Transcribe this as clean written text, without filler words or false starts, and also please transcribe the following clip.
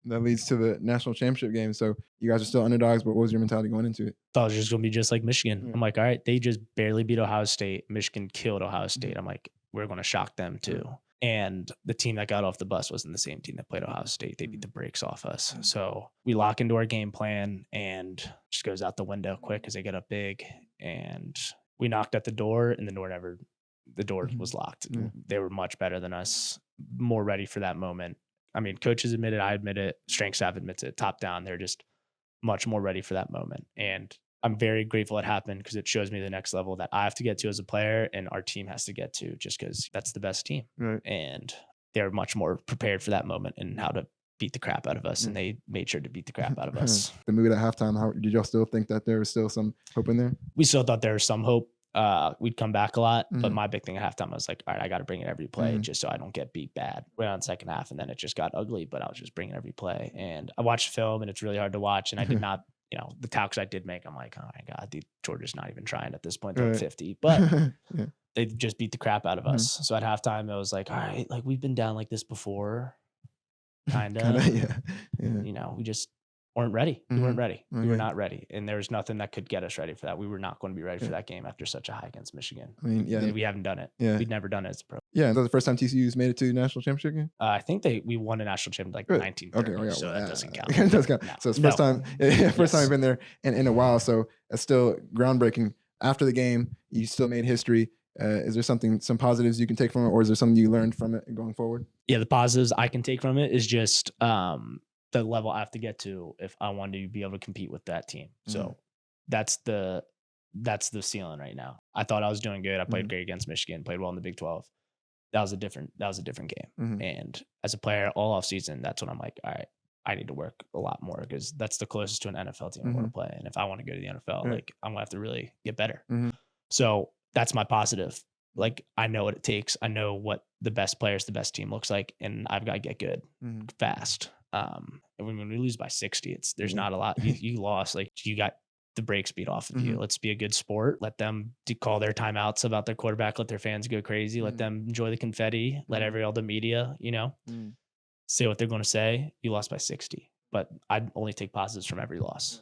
that leads to the national championship game. So you guys are still underdogs, but what was your mentality going into it? Thought it was just gonna be just like Michigan. Yeah. I'm like, all right, they just barely beat Ohio State. Michigan killed Ohio Mhm. State. I'm like, we're gonna shock them too. Right. And the team that got off the bus wasn't the same team that played Ohio State. They beat Mhm. the brakes off us. Mhm. So we lock into our game plan and just goes out the window quick because they get up big. And we knocked at the door, and the door Mhm. was locked. Yeah. They were much better than us, more ready for that moment. I mean, coaches admit it, I admit it, strength staff admits it. Top down, they're just much more ready for that moment. And I'm very grateful it happened because it shows me the next level that I have to get to as a player and our team has to get to just because that's the best team. Right. And they're much more prepared for that moment and how to beat the crap out of us. And Yeah. they made sure to beat the crap out of us. The mood at halftime, how did y'all still think that there was still some hope in there? We still thought there was some hope. We'd come back a lot, but Mhm. my big thing at halftime, I was like, all right, I got to bring it every play Mhm. just so I don't get beat bad. Went on second half, and then it just got ugly, but I was just bringing every play. And I watched film, and it's really hard to watch. And I did not, the tackles I did make, I'm like, oh my God, Georgia's not even trying at this point. They're up Right. 50, but Yeah. they just beat the crap out of us. Mhm. So at halftime, it was like, all right, like we've been down like this before, kind Kinda, of. yeah. Yeah. We just weren't ready. We weren't Mhm. ready. We were Okay. not ready. And there was nothing that could get us ready for that. We were not going to be ready for Yeah. that game after such a high against Michigan. I mean, yeah, We haven't done it. yeah. We'd never done it as a pro. Yeah, and that was the first time TCU's made it to the national championship game? I think we won a national championship like Really? Okay, oh, 1930, yeah, so well, that doesn't count. it does count. No, So it's no. first time yeah, first time Yes. you've been there in a while, so it's still groundbreaking. After the game, you still made history. Is there some positives you can take from it, or is there something you learned from it going forward? Yeah, the positives I can take from it is just the level I have to get to if I want to be able to compete with that team. Mhm. So that's the ceiling right now. I thought I was doing good. I played Mhm. great against Michigan, played well in the Big 12. That was a different game. Mhm. And as a player all off season, that's when I'm like, all right, I need to work a lot more because that's the closest to an NFL team I want Mhm. to play. And if I want to go to the NFL, Right. like I'm gonna have to really get better. Mhm. So that's my positive. Like I know what it takes. I know what the best players, the best team looks like, and I've got to get good Mhm. fast. And when we lose by 60, there's Yeah. not a lot. You lost. Like you got the brakes beat off of you. Mhm. Let's be a good sport. Let them call their timeouts about their quarterback. Let their fans go crazy. Let Mhm. them enjoy the confetti. Let Mhm. all the media, Mhm. say what they're going to say. You lost by 60, but I'd only take positives from every loss.